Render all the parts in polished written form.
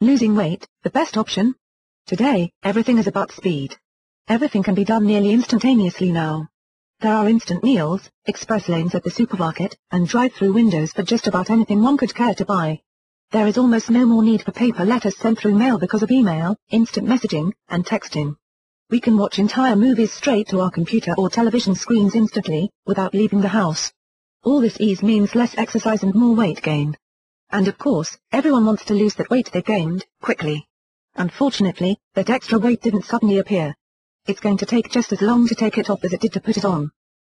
Losing weight, the best option? Today, everything is about speed. Everything can be done nearly instantaneously now. There are instant meals, express lanes at the supermarket, and drive-through windows for just about anything one could care to buy. There is almost no more need for paper letters sent through mail because of email, instant messaging, and texting. We can watch entire movies straight to our computer or television screens instantly, without leaving the house. All this ease means less exercise and more weight gain. And of course, everyone wants to lose that weight they gained, quickly. Unfortunately, that extra weight didn't suddenly appear. It's going to take just as long to take it off as it did to put it on.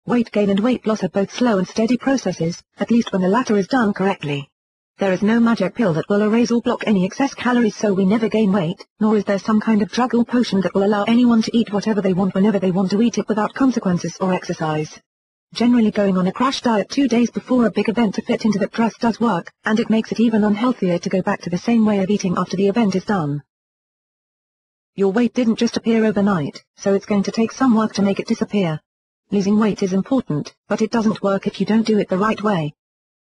Weight gain and weight loss are both slow and steady processes, at least when the latter is done correctly. There is no magic pill that will erase or block any excess calories so we never gain weight, nor is there some kind of drug or potion that will allow anyone to eat whatever they want whenever they want to eat it without consequences or exercise. Generally going on a crash diet 2 days before a big event to fit into that dress does work, and it makes it even unhealthier to go back to the same way of eating after the event is done. Your weight didn't just appear overnight, so it's going to take some work to make it disappear. Losing weight is important, but it doesn't work if you don't do it the right way.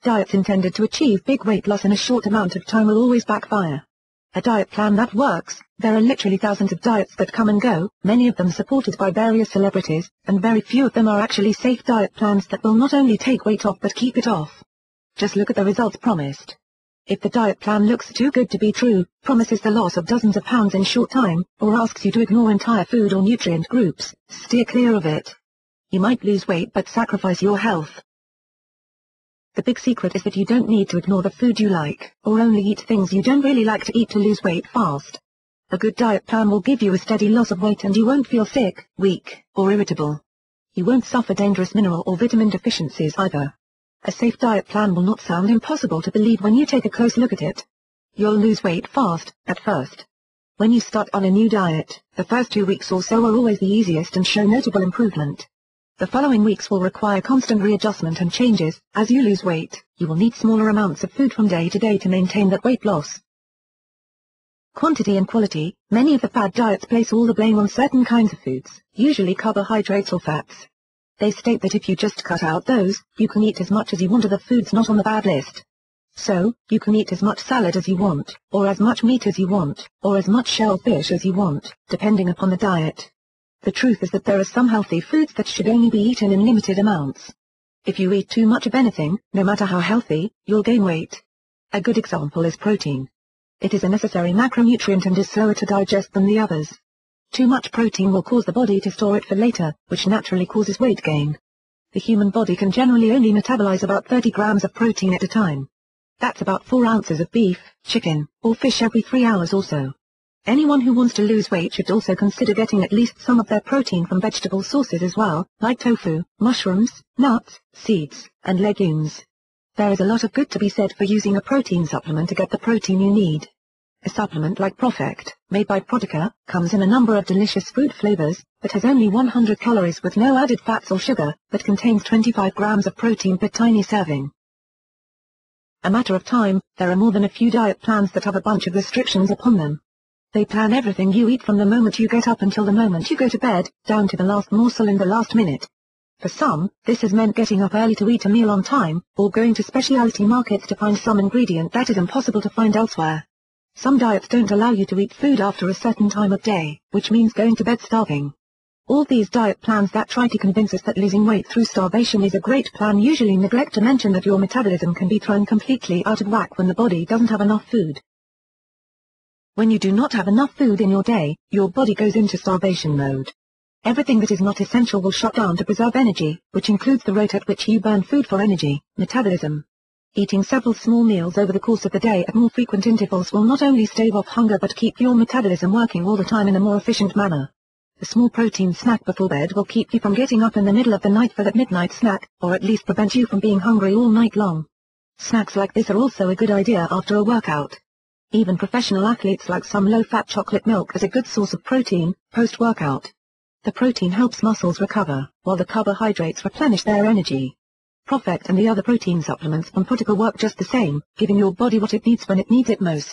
Diets intended to achieve big weight loss in a short amount of time will always backfire. A diet plan that works, there are literally thousands of diets that come and go, many of them supported by various celebrities, and very few of them are actually safe diet plans that will not only take weight off but keep it off. Just look at the results promised. If the diet plan looks too good to be true, promises the loss of dozens of pounds in short time, or asks you to ignore entire food or nutrient groups, steer clear of it. You might lose weight but sacrifice your health. The big secret is that you don't need to ignore the food you like, or only eat things you don't really like to eat to lose weight fast. A good diet plan will give you a steady loss of weight and you won't feel sick, weak, or irritable. You won't suffer dangerous mineral or vitamin deficiencies either. A safe diet plan will not sound impossible to believe when you take a close look at it. You'll lose weight fast, at first. When you start on a new diet, the first 2 weeks or so are always the easiest and show notable improvement. The following weeks will require constant readjustment and changes. As you lose weight, you will need smaller amounts of food from day to day to maintain that weight loss. Quantity and quality. Many of the fad diets place all the blame on certain kinds of foods, usually carbohydrates or fats. They state that if you just cut out those, you can eat as much as you want of the foods not on the bad list. So, you can eat as much salad as you want, or as much meat as you want, or as much shellfish as you want, depending upon the diet. The truth is that there are some healthy foods that should only be eaten in limited amounts. If you eat too much of anything, no matter how healthy, you'll gain weight. A good example is protein. It is a necessary macronutrient and is slower to digest than the others. Too much protein will cause the body to store it for later, which naturally causes weight gain. The human body can generally only metabolize about 30 grams of protein at a time. That's about 4 ounces of beef, chicken, or fish every 3 hours or so. Anyone who wants to lose weight should also consider getting at least some of their protein from vegetable sources as well, like tofu, mushrooms, nuts, seeds, and legumes. There is a lot of good to be said for using a protein supplement to get the protein you need. A supplement like ProfectR, made by Protica, comes in a number of delicious fruit flavors, but has only 100 calories with no added fats or sugar, but contains 25 grams of protein per tiny serving. A matter of time, there are more than a few diet plans that have a bunch of restrictions upon them. They plan everything you eat from the moment you get up until the moment you go to bed, down to the last morsel in the last minute. For some, this has meant getting up early to eat a meal on time, or going to specialty markets to find some ingredient that is impossible to find elsewhere. Some diets don't allow you to eat food after a certain time of day, which means going to bed starving. All these diet plans that try to convince us that losing weight through starvation is a great plan usually neglect to mention that your metabolism can be thrown completely out of whack when the body doesn't have enough food. When you do not have enough food in your day, your body goes into starvation mode. Everything that is not essential will shut down to preserve energy, which includes the rate at which you burn food for energy, metabolism. Eating several small meals over the course of the day at more frequent intervals will not only stave off hunger but keep your metabolism working all the time in a more efficient manner. A small protein snack before bed will keep you from getting up in the middle of the night for that midnight snack, or at least prevent you from being hungry all night long. Snacks like this are also a good idea after a workout. Even professional athletes like some low-fat chocolate milk as a good source of protein, post-workout. The protein helps muscles recover, while the carbohydrates replenish their energy. ProfectR and the other protein supplements from Protica work just the same, giving your body what it needs when it needs it most.